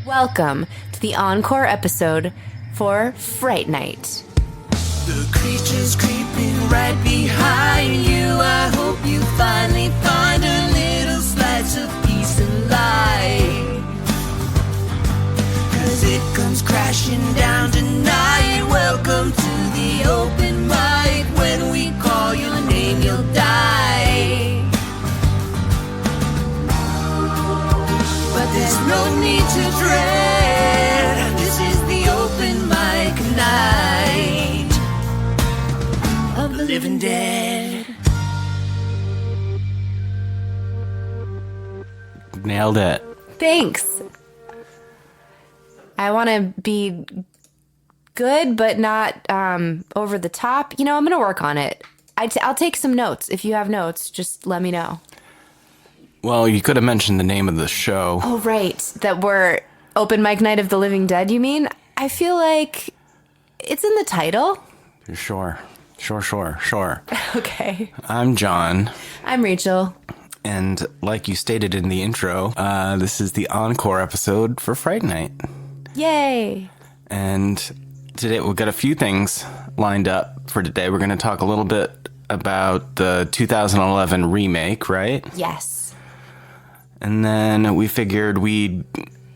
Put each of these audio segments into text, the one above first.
Welcome to the Encore episode for Fright Night. The creature's creeping right behind you. I hope you finally find a little slice of peace and light. 'Cause it comes crashing down tonight. Welcome to the open mic. When we call your name, you'll die. But there's no need to dread. This is the open mic night of the living dead. Nailed it. Thanks. I want to be good, but not over the top. You know, I'm going to work on it. I'll take some notes. If you have notes, just let me know. Well, you could have mentioned the name of the show. Oh, right. That we're Open Mic Night of the Living Dead, you mean? I feel like it's in the title. Sure. Okay. I'm John. I'm Rachel. And like you stated in the intro, this is the Encore episode for Fright Night. Yay. And today we've got a few things lined up for today. We're going to talk a little bit about the 2011 remake, right? Yes. And then we figured we'd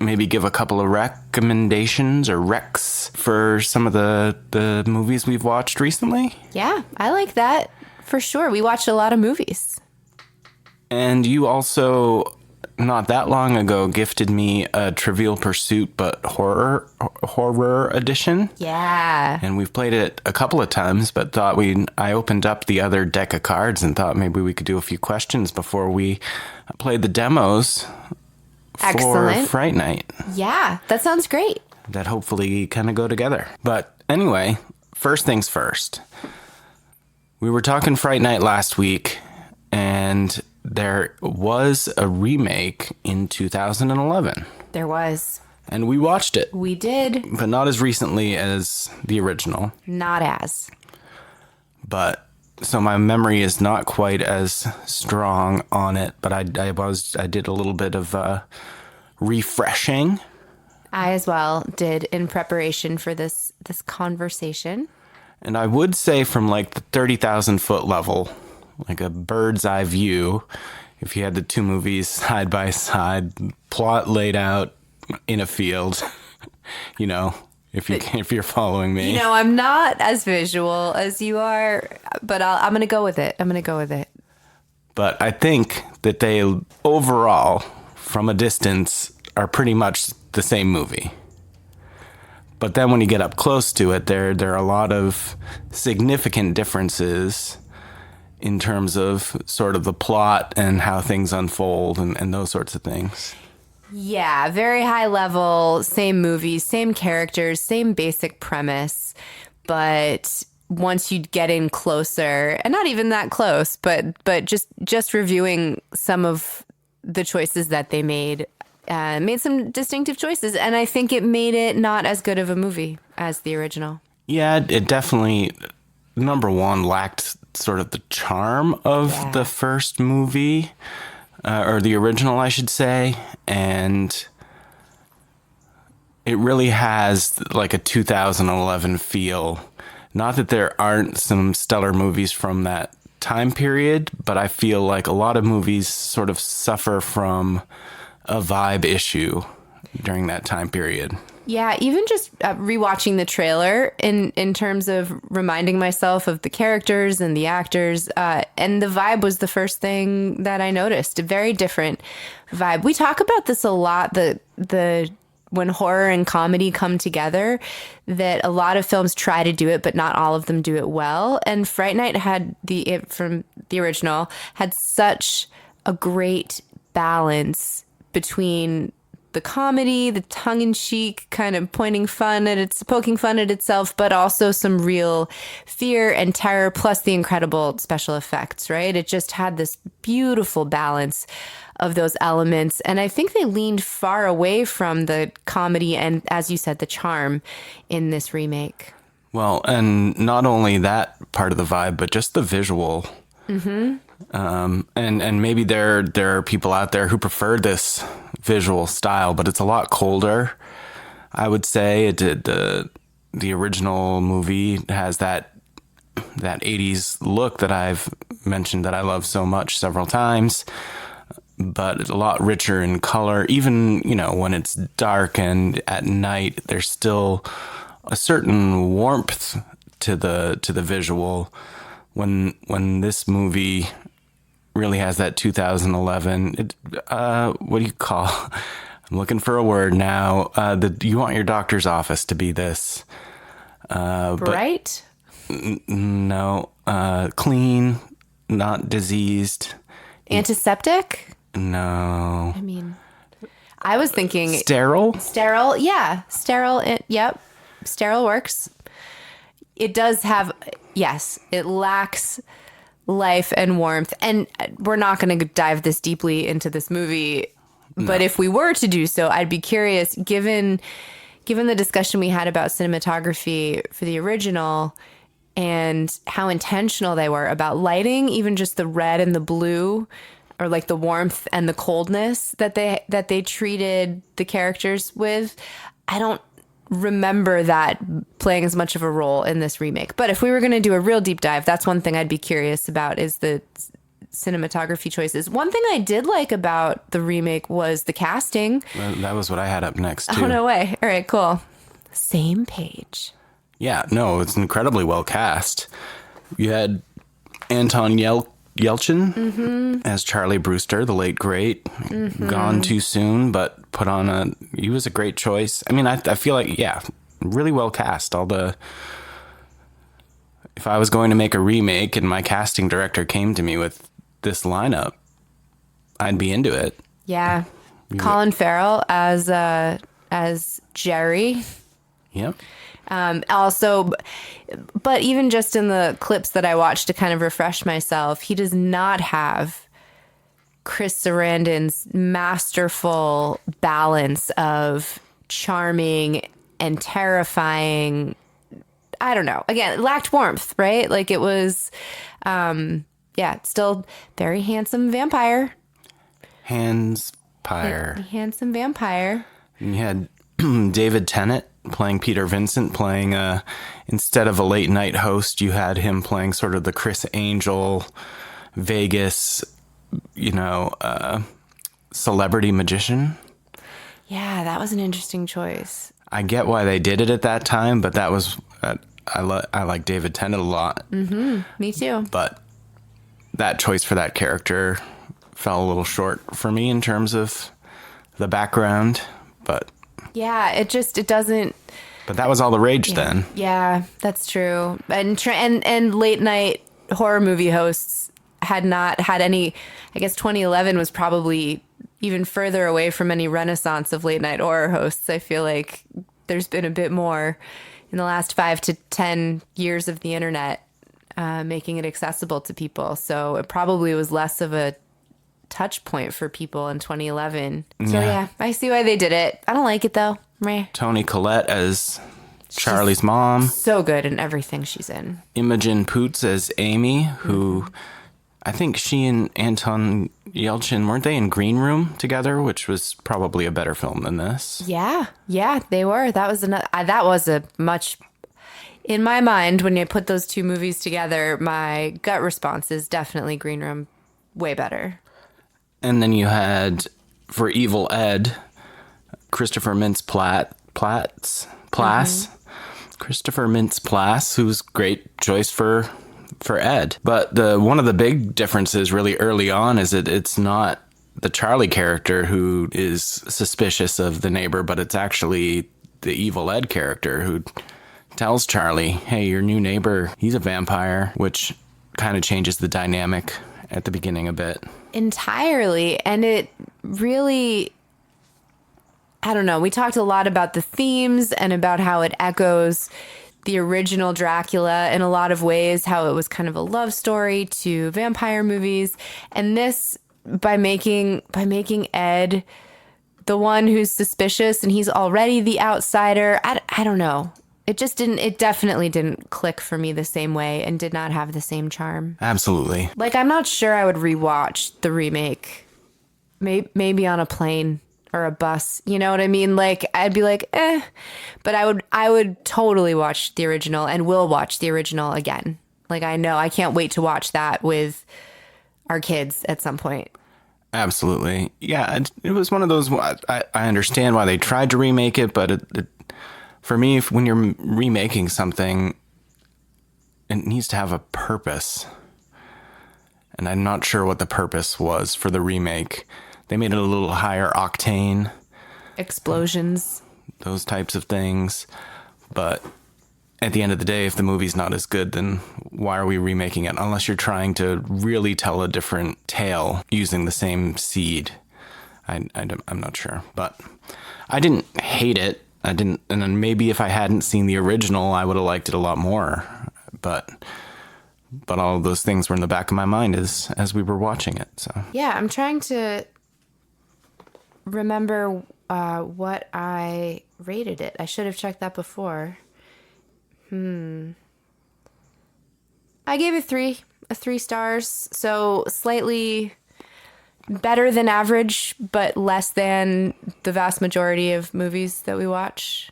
maybe give a couple of recommendations or recs for some of the movies we've watched recently. Yeah, I like that. For sure. We watched a lot of movies. And you also, not that long ago, gifted me a Trivial Pursuit, but horror edition. Yeah. And we've played it a couple of times, but I opened up the other deck of cards and thought maybe we could do a few questions before we played the demos for Fright Night. Yeah, that sounds great. That hopefully kind of go together. But anyway, first things first. We were talking Fright Night last week, and there was a remake in 2011. There was. And we watched it. We did. But not as recently as the original. Not as. But so my memory is not quite as strong on it, but I did a little bit of refreshing. I as well did in preparation for this conversation. And I would say from like the 30,000 foot level, like a bird's eye view, if you had the two movies side by side, plot laid out in a field, you know, if you're following me. You know, I'm not as visual as you are, but I'm going to go with it. But I think that they overall, from a distance, are pretty much the same movie. But then when you get up close to it, there are a lot of significant differences in terms of sort of the plot and how things unfold and those sorts of things. Yeah, very high level, same movies, same characters, same basic premise. But once you get in closer, and not even that close, but just reviewing some of the choices that they made some distinctive choices. And I think it made it not as good of a movie as the original. Yeah, it definitely, number one, lacked sort of the charm of the first movie. Or the original, I should say, and it really has like a 2011 feel. Not that there aren't some stellar movies from that time period, but I feel like a lot of movies sort of suffer from a vibe issue during that time period. Yeah, even just rewatching the trailer in terms of reminding myself of the characters and the actors, and the vibe was the first thing that I noticed. A very different vibe. We talk about this a lot, the when horror and comedy come together, that a lot of films try to do it, but not all of them do it well. And Fright Night from the original had such a great balance between the comedy, the tongue-in-cheek kind of poking fun at itself, but also some real fear and terror, plus the incredible special effects, right? It just had this beautiful balance of those elements. And I think they leaned far away from the comedy and, as you said, the charm in this remake. Well, and not only that part of the vibe, but just the visual. And maybe there are people out there who prefer this visual style, but it's a lot colder. I would say the original movie has that 80s look that I've mentioned that I love so much several times, but it's a lot richer in color. Even, when it's dark and at night, there's still a certain warmth to the visual. When this movie really has that 2011, what do you call? I'm looking for a word now. You want your doctor's office to be this. Bright? No. Clean, not diseased. Antiseptic? No. I mean, I was thinking Sterile? Sterile, yeah. Sterile, yep. Sterile works. It does have, yes, it lacks life and warmth. And we're not going to dive this deeply into this movie. But if we were to do so, I'd be curious, given the discussion we had about cinematography for the original and how intentional they were about lighting, even just the red and the blue, or like the warmth and the coldness that they treated the characters with. I don't remember that playing as much of a role in this remake. But if we were going to do a real deep dive, that's one thing I'd be curious about, is the cinematography choices. One thing I did like about the remake was the casting. Well, that was what I had up next, too. Oh, no way. All right, cool. Same page. Yeah, no, it's incredibly well cast. You had Anton Yelchin as Charlie Brewster, the late great. Gone too soon, but he was a great choice. I mean, I feel like, yeah, really well cast. If I was going to make a remake and my casting director came to me with this lineup, I'd be into it. Yeah. Colin Farrell as Jerry. Yep. Also, but even just in the clips that I watched to kind of refresh myself, he does not have Chris Sarandon's masterful balance of charming and terrifying. I don't know. Again, it lacked warmth, right? Like it was, still very handsome vampire. Handsome vampire. And you had David Tennant playing Peter Vincent, playing instead of a late night host, you had him playing sort of the Chris Angel, Vegas, celebrity magician. Yeah, that was an interesting choice. I get why they did it at that time, but that was I like David Tennant a lot. Me too. But that choice for that character fell a little short for me in terms of the background, but yeah, it doesn't. But that was all the rage then. Yeah, that's true. And late night horror movie hosts had not had any. I guess 2011 was probably even further away from any renaissance of late night horror hosts. I feel like there's been a bit more in the last 5 to 10 years of the internet, making it accessible to people. So it probably was less of a touch point for people in 2011. So yeah, I see why they did it. I don't like it though. Meh. Toni Collette as Charlie's mom. So good in everything she's in. Imogen Poots as Amy, who I think she and Anton Yelchin, weren't they in Green Room together, which was probably a better film than this. Yeah, they were. That was a much, in my mind, when you put those two movies together, my gut response is definitely Green Room way better. And then you had, for Evil Ed, Christopher Mintz-Plasse. Christopher Mintz-Plasse, who's great choice for Ed. But one of the big differences really early on is that it's not the Charlie character who is suspicious of the neighbor, but it's actually the Evil Ed character who tells Charlie, hey, your new neighbor, he's a vampire, which kind of changes the dynamic at the beginning a bit. Entirely. And it really, I don't know, we talked a lot about the themes and about how it echoes the original Dracula in a lot of ways, how it was kind of a love story to vampire movies. And this, by making Ed the one who's suspicious and he's already the outsider, I don't know. It definitely didn't click for me the same way and did not have the same charm. Absolutely. Like, I'm not sure I would rewatch the remake. Maybe on a plane or a bus. You know what I mean? Like, I'd be like, eh. But I would totally watch the original and will watch the original again. Like, I know I can't wait to watch that with our kids at some point. Absolutely. Yeah, it was one of those, I understand why they tried to remake it, but for me, when you're remaking something, it needs to have a purpose. And I'm not sure what the purpose was for the remake. They made it a little higher octane. Explosions. Those types of things. But at the end of the day, if the movie's not as good, then why are we remaking it? Unless you're trying to really tell a different tale using the same seed. I'm not sure. But I didn't hate it. And then maybe if I hadn't seen the original, I would have liked it a lot more. But all of those things were in the back of my mind as we were watching it. So yeah, I'm trying to remember what I rated it. I should have checked that before. I gave it 3 stars. So slightly better than average, but less than the vast majority of movies that we watch.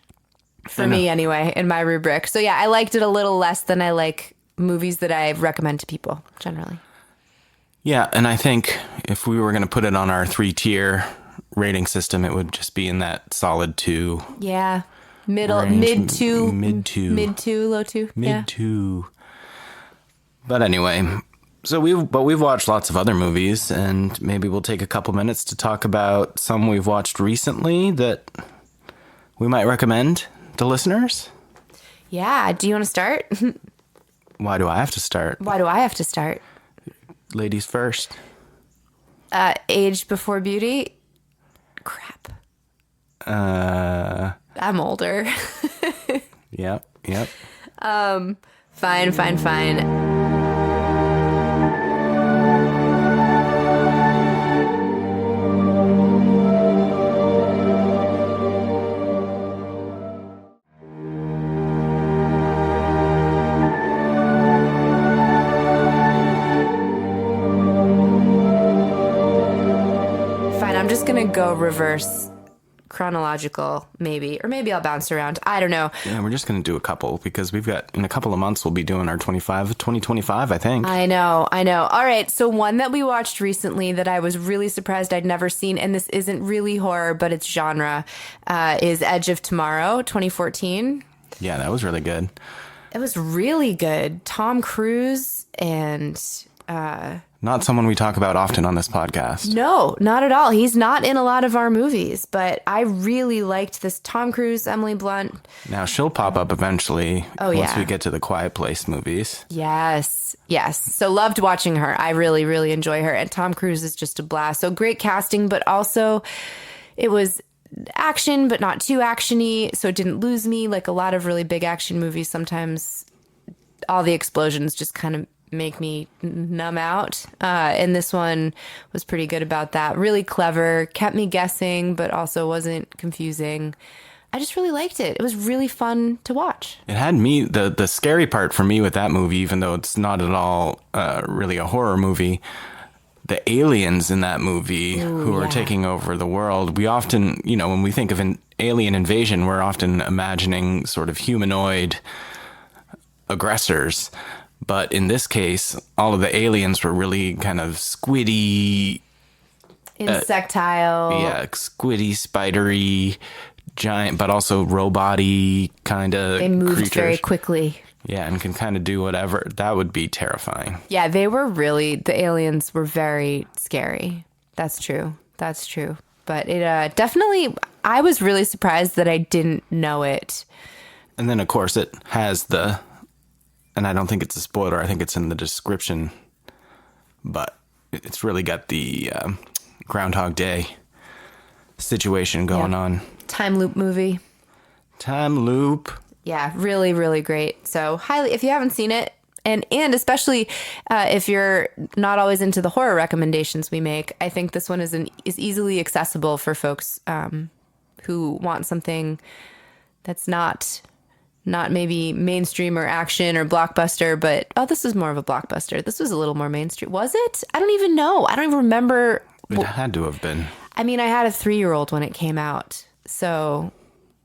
For me, anyway, in my rubric. So yeah, I liked it a little less than I like movies that I recommend to people generally. yeah, and I think if we were going to put it on our 3-tier rating system, it would just be in that solid 2. Yeah. Mid 2, low 2. Mid 2. But anyway, so we've watched lots of other movies, and maybe we'll take a couple minutes to talk about some we've watched recently that we might recommend to listeners. Yeah. Do you want to start? Why do I have to start? Why do I have to start? Ladies first. Age Before Beauty. Crap. I'm older. Yep. Fine. I'm just gonna go reverse chronological, maybe, or maybe I'll bounce around. I don't know. Yeah, we're just going to do a couple because we've got, in a couple of months, we'll be doing our 2025, I think. I know. All right. So one that we watched recently that I was really surprised I'd never seen, and this isn't really horror, but it's genre, is Edge of Tomorrow, 2014. Yeah, that was really good. It was really good. Tom Cruise and... Not someone we talk about often on this podcast. No, not at all. He's not in a lot of our movies, but I really liked this. Tom Cruise, Emily Blunt. Now, she'll pop up eventually once we get to the Quiet Place movies. Yes. So loved watching her. I really, really enjoy her. And Tom Cruise is just a blast. So great casting, but also it was action, but not too actiony. So it didn't lose me. Like a lot of really big action movies, sometimes all the explosions just kind of make me numb out. And this one was pretty good about that. Really clever, kept me guessing, but also wasn't confusing. I just really liked it. It was really fun to watch. It had me, the scary part for me with that movie, even though it's not at all really a horror movie, the aliens in that movie who are taking over the world. We often, when we think of an alien invasion, we're often imagining sort of humanoid aggressors. But in this case, all of the aliens were really kind of squiddy. Insectile. Squiddy, spidery, giant, but also robot-y kind of They moved creatures. very quickly. Yeah, and can kind of do whatever. That would be terrifying. Yeah, the aliens were very scary. That's true. But it definitely, I was really surprised that I didn't know it. And then, of course, it has and I don't think it's a spoiler, I think it's in the description, but it's really got the Groundhog Day situation going on. Time loop movie. Time loop. Yeah, really, really great. So highly, if you haven't seen it, and especially if you're not always into the horror recommendations we make, I think this one is easily accessible for folks who want something that's not not maybe mainstream or action or blockbuster, but this was more of a blockbuster. This was a little more mainstream. Was it? I don't even know. I don't even remember. It had to have been. I mean, I had a 3-year-old when it came out, so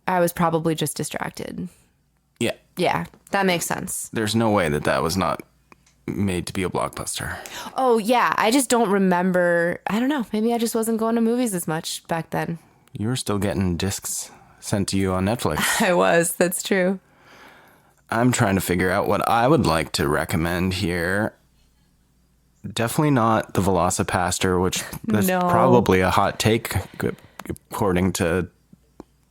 I was probably just distracted. Yeah. Yeah, that makes sense. There's no way that was not made to be a blockbuster. Oh, yeah. I just don't remember. I don't know. Maybe I just wasn't going to movies as much back then. You were still getting discs sent to you on Netflix. I was. That's true. I'm trying to figure out what I would like to recommend here. Definitely not the Velocipaster, which that's probably a hot take according to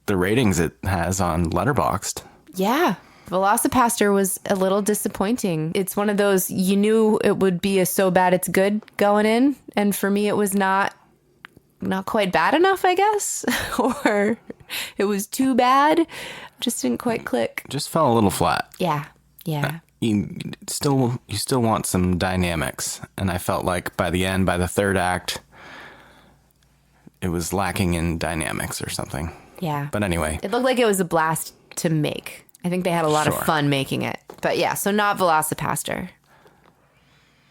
the ratings it has on Letterboxd. Yeah. Velocipaster was a little disappointing. It's one of those, you knew it would be a so bad it's good going in. And for me, it was not quite bad enough, I guess. Or it was too bad. Just didn't quite click. Just fell a little flat. Yeah. Yeah. You still want some dynamics. And I felt like by the third act, it was lacking in dynamics or something. Yeah. But anyway. It looked like it was a blast to make. I think they had a lot of fun making it. But yeah, so not Velocipaster.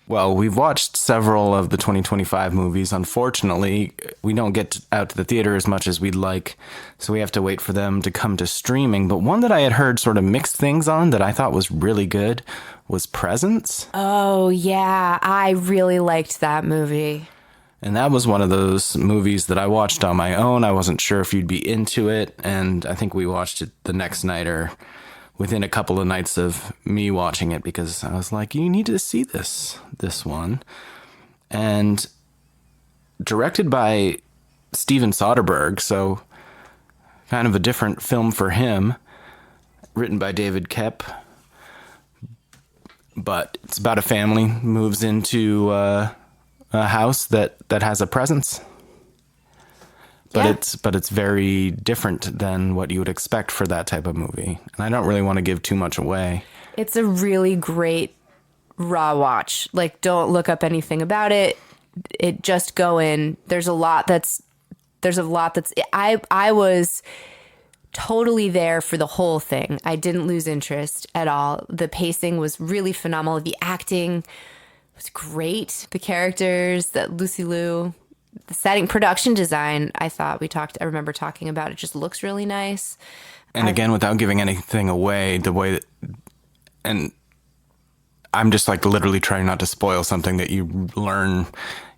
Well, we've watched several of the 2025 movies. Unfortunately, we don't get out to the theater as much as we'd like, so we have to wait for them to come to streaming. But one that I had heard sort of mixed things on that I thought was really good was Presence. Oh, yeah. I really liked that movie. And that was one of those movies that I watched on my own. I wasn't sure if you'd be into it, and I think we watched it the next night or within a couple of nights of me watching it because I was like, you need to see this one. And directed by Steven Soderbergh, so kind of a different film for him. Written by David Koepp. But it's about a family moves into a house that has a presence. But it's very different than what you would expect for that type of movie. And I don't really want to give too much away. It's a really great raw watch. Like, don't look up anything about it. It just go in. There's a lot that's I was totally there for the whole thing. I didn't lose interest at all. The pacing was really phenomenal. The acting was great. The characters, that Lucy Liu, the setting, production design, I remember talking about it, just looks really nice. And again, without giving anything away, the way that, and I'm just like literally trying not to spoil something that you learn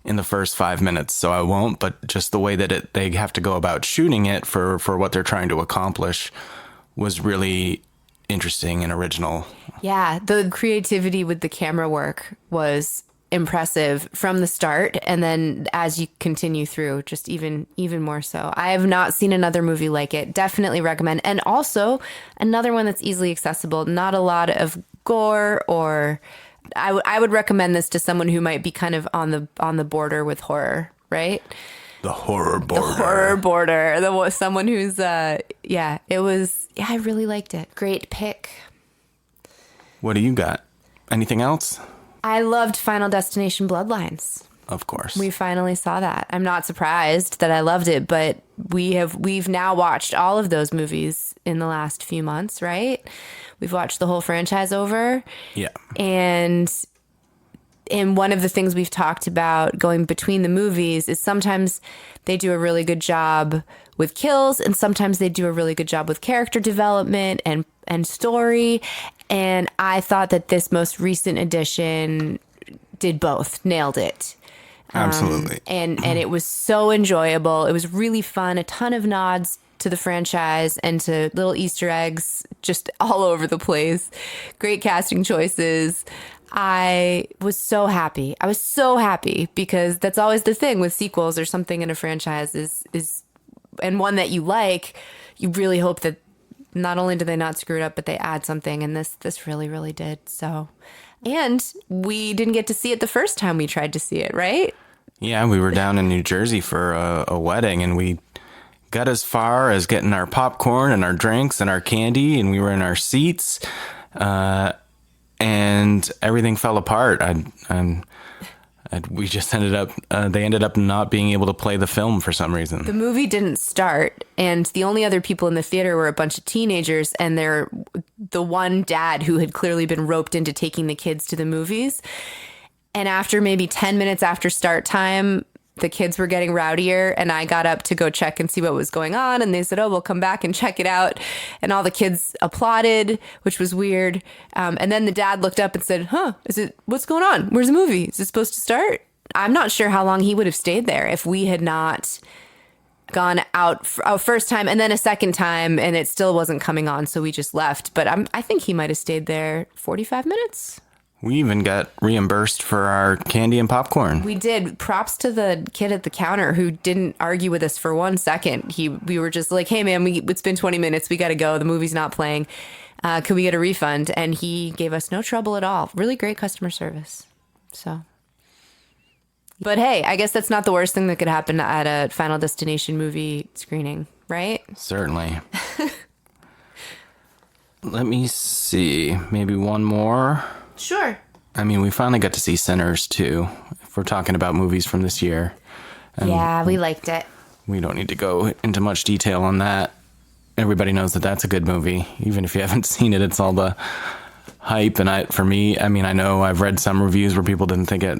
in the first 5 minutes, so I won't, but just the way that they have to go about shooting it for what they're trying to accomplish was really interesting and original. Yeah, the creativity with the camera work was impressive from the start, and then as you continue through, just even more so. I have not seen another movie like it. Definitely recommend. And also another one that's easily accessible. Not a lot of gore, or I would recommend this to someone who might be kind of on the border with horror, right? The horror border. The horror border. Someone who's I really liked it. Great pick. What do you got? Anything else? I loved Final Destination Bloodlines. Of course. We finally saw that. I'm not surprised that I loved it, but we've now watched all of those movies in the last few months, right? We've watched the whole franchise over. Yeah. And one of the things we've talked about going between the movies is sometimes they do a really good job with kills, and sometimes they do a really good job with character development and story. And I thought that this most recent edition did both, nailed it. Absolutely. And it was so enjoyable. It was really fun. A ton of nods to the franchise and to little Easter eggs just all over the place. Great casting choices. I was so happy. I was so happy because that's always the thing with sequels or something in a franchise is and one that you like, you really hope that not only do they not screw it up, but they add something. And this really, really did. So, and we didn't get to see it the first time we tried to see it, right? Yeah, we were down in New Jersey for a wedding, and we got as far as getting our popcorn and our drinks and our candy, and we were in our seats, and everything fell apart. I And we just ended up, they ended up not being able to play the film for some reason. The movie didn't start, and the only other people in the theater were a bunch of teenagers and the one dad who had clearly been roped into taking the kids to the movies. And after maybe 10 minutes after start time, the kids were getting rowdier, and I got up to go check and see what was going on. And they said, oh, we'll come back and check it out. And all the kids applauded, which was weird. And then the dad looked up and said, what's going on? Where's the movie? Is it supposed to start? I'm not sure how long he would have stayed there if we had not gone out a first time and then a second time, and it still wasn't coming on. So we just left. But I think he might have stayed there 45 minutes. We even got reimbursed for our candy and popcorn. We did. Props to the kid at the counter who didn't argue with us for 1 second. We were just like, hey, man, it's been 20 minutes. We got to go. The movie's not playing. Could we get a refund? And he gave us no trouble at all. Really great customer service. So, but hey, I guess that's not the worst thing that could happen at a Final Destination movie screening, right? Certainly. Let me see. Maybe one more. Sure. I mean, we finally got to see Sinners too, if we're talking about movies from this year. And yeah, we liked it. We don't need to go into much detail on that. Everybody knows that that's a good movie. Even if you haven't seen it, it's all the hype. And for me, I mean, I know I've read some reviews where people didn't think it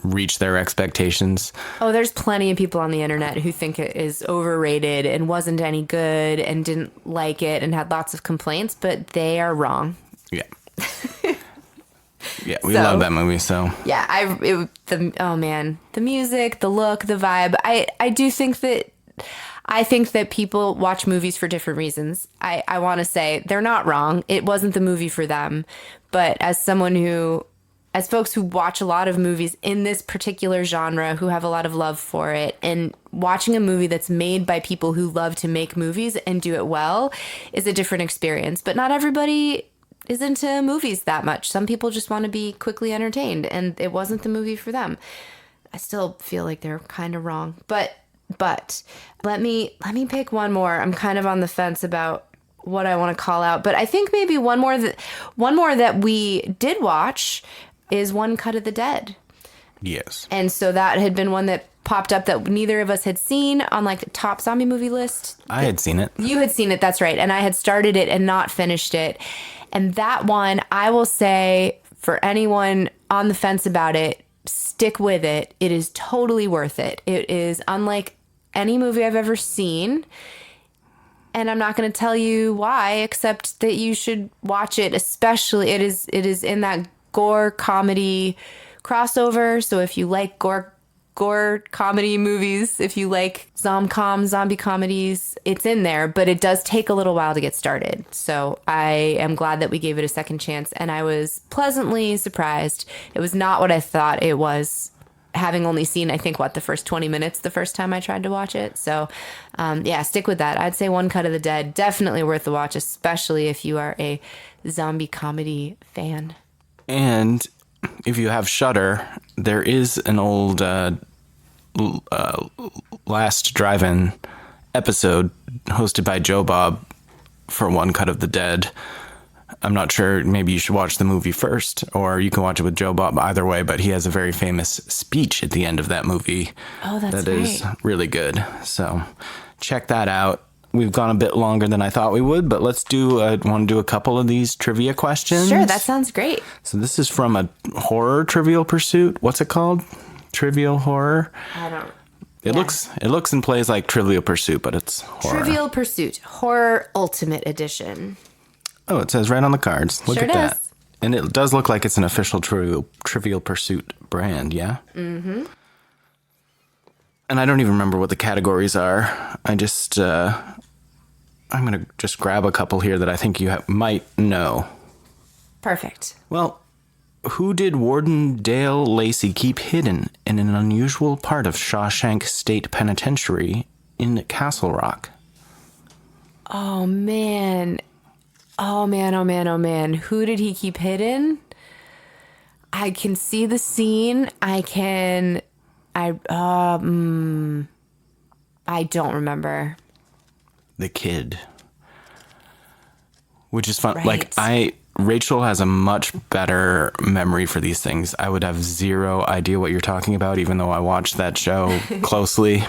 reached their expectations. Oh, there's plenty of people on the internet who think it is overrated and wasn't any good and didn't like it and had lots of complaints, but they are wrong. Yeah. Yeah, we love that movie, so. Yeah, oh man, the music, the look, the vibe. I do think that people watch movies for different reasons. I want to say they're not wrong. It wasn't the movie for them. But as folks who watch a lot of movies in this particular genre, who have a lot of love for it, and watching a movie that's made by people who love to make movies and do it well is a different experience. But not everybody is into movies that much. Some people just want to be quickly entertained, and it wasn't the movie for them. I still feel like they're kind of wrong, but let me pick one more. I'm kind of on the fence about what I want to call out, but I think maybe one more that we did watch is One Cut of the Dead. Yes. And so that had been one that popped up that neither of us had seen on like the top zombie movie list. I had seen it. You had seen it, that's right. And I had started it and not finished it. And that one, I will say, for anyone on the fence about it, stick with it. It is totally worth it. It is unlike any movie I've ever seen. And I'm not going to tell you why, except that you should watch it. Especially, it is in that gore comedy crossover. So if you like gore comedy movies, if you like zombie comedies, it's in there, but it does take a little while to get started. So I am glad that we gave it a second chance, and I was pleasantly surprised. It was not what I thought it was, having only seen, I think, the first 20 minutes the first time I tried to watch it. So yeah, stick with that. I'd say One Cut of the Dead, definitely worth the watch, especially if you are a zombie comedy fan. And if you have Shudder, there is an old Last Drive-In episode hosted by Joe Bob for One Cut of the Dead. I'm not sure, maybe you should watch the movie first, or you can watch it with Joe Bob, either way, but he has a very famous speech at the end of that movie. Oh, that's right. That is really good. So check that out. We've gone a bit longer than I thought we would, but want to do a couple of these trivia questions? Sure, that sounds great. So this is from a horror Trivial Pursuit. What's it called? Trivial Horror? I don't... It looks and plays like Trivial Pursuit, but it's horror. Trivial Pursuit, Horror Ultimate Edition. Oh, it says right on the cards. Look sure at that. Does. And it does look like it's an official Trivial Pursuit brand, yeah? Mm-hmm. And I don't even remember what the categories are. I'm going to just grab a couple here that I think you might know. Perfect. Well, who did Warden Dale Lacey keep hidden in an unusual part of Shawshank State Penitentiary in Castle Rock? Oh, man. Oh, man, oh, man, oh, man. Who did he keep hidden? I can see the scene. I don't remember. The kid. Which is fun. Right. Like, I Rachel has a much better memory for these things. I would have zero idea what you're talking about, even though I watched that show closely.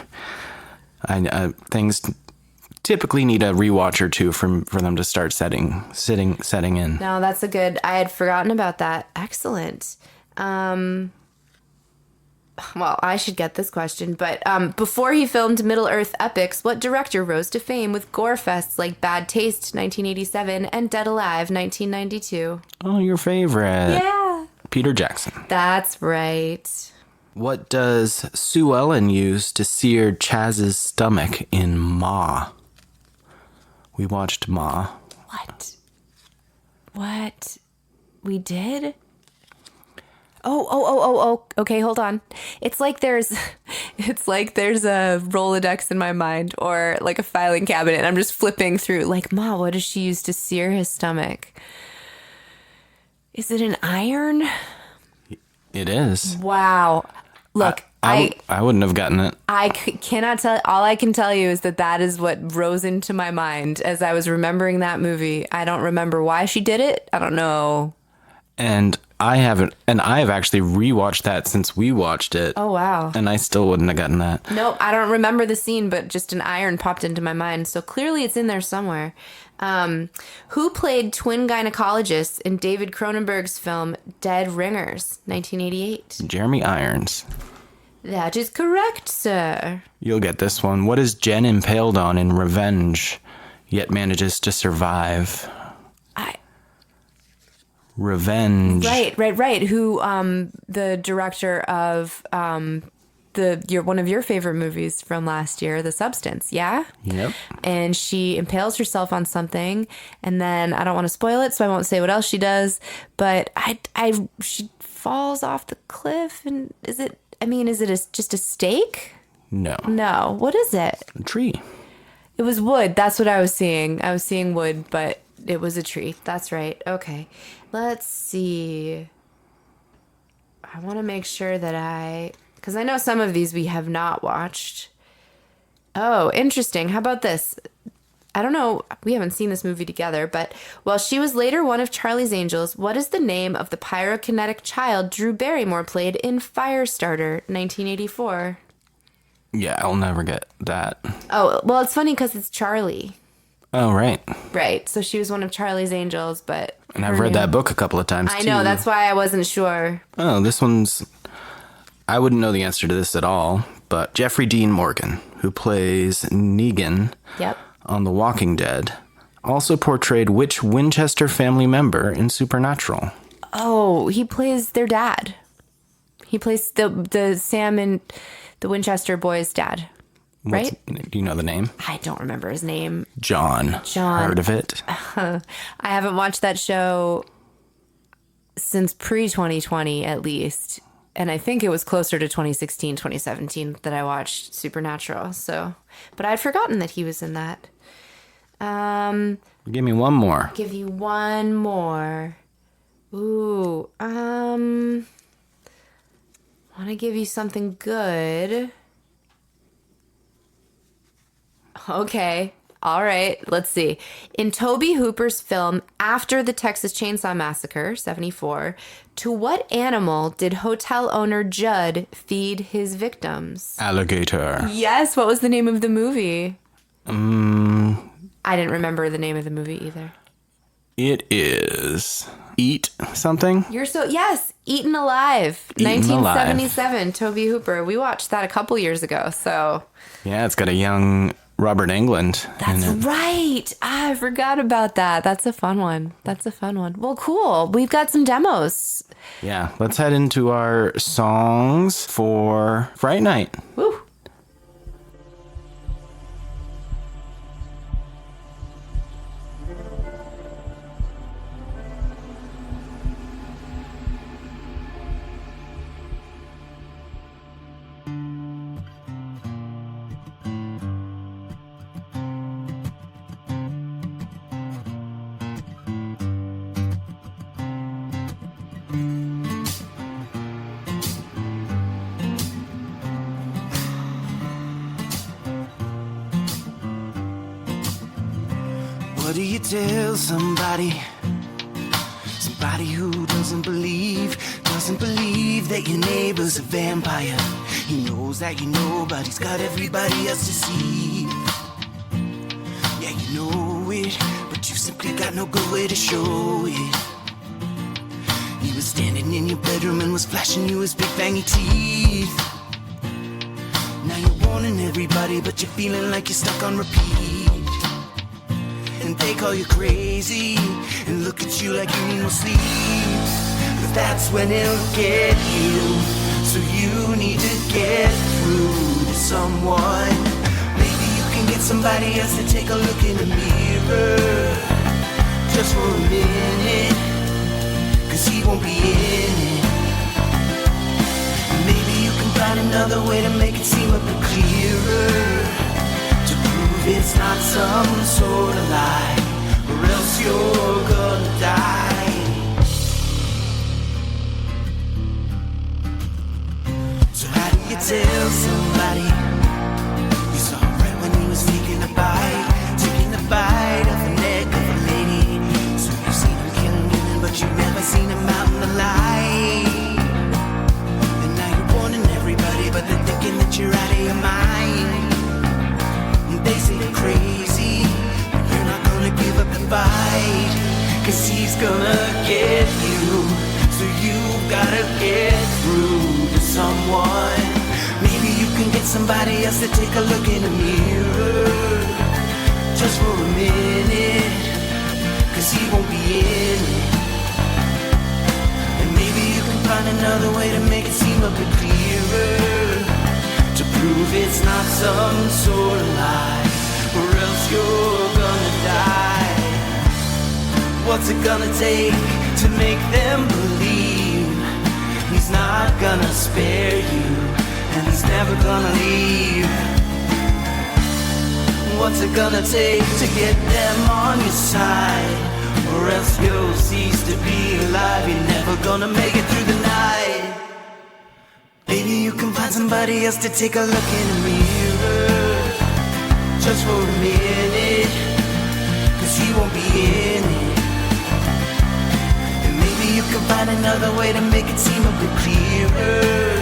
Things typically need a rewatch or two for them to start setting in. No, that's a good. I had forgotten about that. Excellent. Well, I should get this question, but before he filmed Middle-earth epics, what director rose to fame with gore fests like Bad Taste, 1987, and Dead Alive, 1992? Oh, your favorite. Yeah. Peter Jackson. That's right. What does Sue Ellen use to sear Chaz's stomach in Ma? We watched Ma. What? We did? Oh, okay, hold on. It's like there's a Rolodex in my mind or like a filing cabinet and I'm just flipping through like, Ma, what does she use to sear his stomach? Is it an iron? It is. Wow. Look, I wouldn't have gotten it. Cannot tell. All I can tell you is that is what rose into my mind as I was remembering that movie. I don't remember why she did it. I don't know. And I have actually rewatched that since we watched it. Oh, wow. And I still wouldn't have gotten that. Nope, I don't remember the scene, but just an iron popped into my mind. So clearly it's in there somewhere. Who played twin gynecologists in David Cronenberg's film Dead Ringers, 1988? Jeremy Irons. That is correct, sir. You'll get this one. What is Jen impaled on in Revenge, yet manages to survive? Revenge. Right. Who, the director of one of your favorite movies from last year, The Substance, yeah? Yep. And she impales herself on something, and then I don't want to spoil it, so I won't say what else she does, but she falls off the cliff, and is it just a stake? No. What is it? A tree. It was wood. That's what I was seeing. I was seeing wood, but it was a tree. That's right. Okay. Let's see. I want to make sure that because I know some of these we have not watched. Oh, interesting. How about this? I don't know. We haven't seen this movie together, but while she was later one of Charlie's Angels, what is the name of the pyrokinetic child Drew Barrymore played in Firestarter, 1984? Yeah, I'll never get that. Oh, well, it's funny because it's Charlie. Oh, right. Right. So she was one of Charlie's Angels, but... And I've read that book a couple of times, too. I know. That's why I wasn't sure. Oh, this one's... I wouldn't know the answer to this at all, but Jeffrey Dean Morgan, who plays Negan on The Walking Dead, also portrayed which Winchester family member in Supernatural? Oh, he plays their dad. He plays the Sam and the Winchester boys' dad. Right? Do you know the name? I don't remember his name. John. Heard of it? I haven't watched that show since pre-2020 at least. And I think it was closer to 2016, 2017 that I watched Supernatural. So, but I'd forgotten that he was in that. Give me one more. Give you one more. Ooh, want to give you something good. Okay. All right. Let's see. In Tobe Hooper's film After the Texas Chainsaw Massacre, 1974, to what animal did hotel owner Judd feed his victims? Alligator. Yes. What was the name of the movie? I didn't remember the name of the movie either. It is Eat something? Yes, Eaten Alive, Eaten 1977, Alive. Tobe Hooper. We watched that a couple years ago, so. Yeah, it's got a young Robert Englund That's in it. right. I forgot about that. That's a fun one. Well, cool. We've got some demos. Yeah, let's head into our songs for Fright Night. Woo. What do you tell somebody Somebody who doesn't believe that your neighbor's a vampire. He knows that you know, but he's got everybody else deceived. Yeah, you know it, but you simply got no good way to show it. He was standing in your bedroom and was flashing you his big fangy teeth. Now you're warning everybody, but you're feeling like you're stuck on repeat. And they call you crazy and look at you like you need more sleep. But that's when it'll get you. So you need to get through to someone. Maybe you can get somebody else to take a look in the mirror, just for a minute, 'cause he won't be in it. Maybe you can find another way to make it seem a bit clearer, to prove it's not some sort of lie, or else you're gonna die. So how do you tell somebody you saw him right when he was taking a bite of the neck of a lady? So you've seen him killing women, but you've never seen him out in the light. And now you're warning everybody, but they're thinking that you're out of your mind. They say you're crazy, but you're not gonna give up the fight, 'cause he's gonna get you. So you've gotta get through to someone. Maybe you can get somebody else to take a look in the mirror, just for a minute, 'cause he won't be in it. And maybe you can find another way to make it seem a bit clearer, to prove it's not some sort of lie, or else you're gonna die. What's it gonna take to make them believe he's not gonna spare you, and he's never gonna leave? What's it gonna take to get them on your side, or else you'll cease to be alive? You're never gonna make it through the night. Maybe you can find somebody else to take a look in the mirror, just for a minute, 'cause he won't be in it. And maybe you can find another way to make it seem a bit clearer,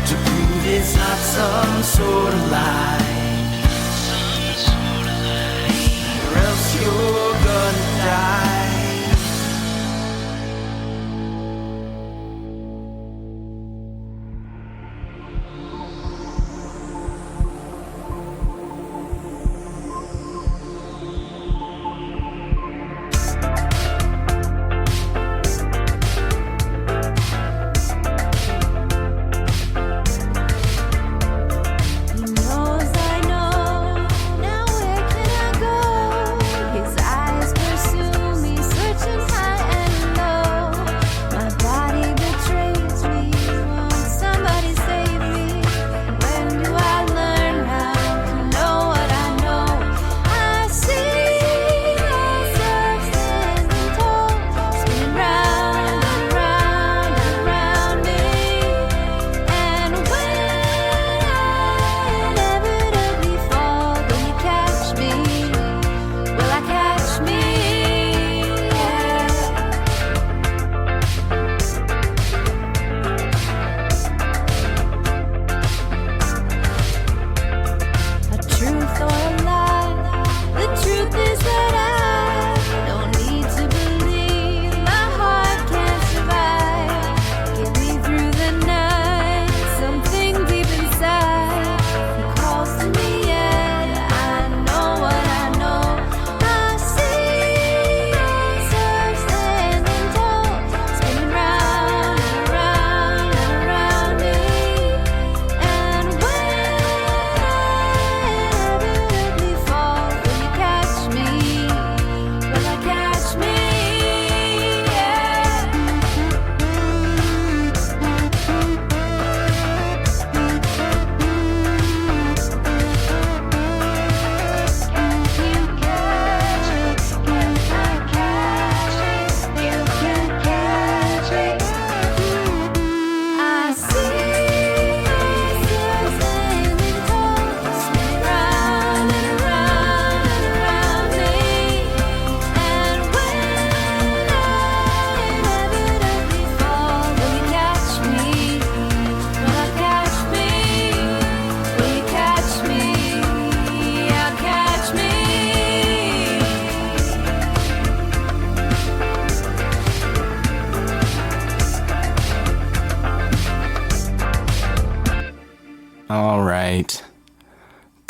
to prove it's not some sort of lie, or else you're gonna die. He knows I know, now where can I go? His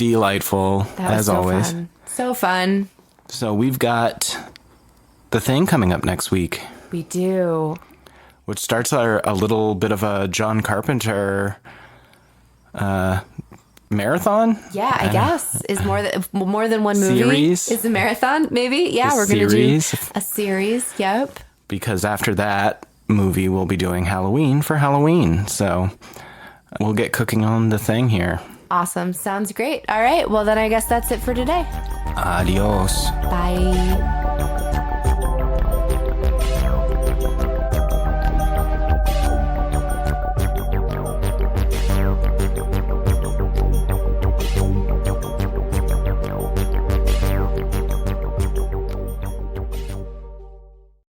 delightful, That was as so always. fun. So fun. So we've got The Thing coming up next week, We do. which starts a little bit of a John Carpenter marathon. Yeah, I guess is more than one movie. Series. Is a marathon, maybe? Yeah, A we're going to do series. a series. Yep. Because after that movie, we'll be doing Halloween for Halloween. So we'll get cooking on The Thing here. Awesome. Sounds great. All right. Well, then I guess that's it for today. Adios. Bye.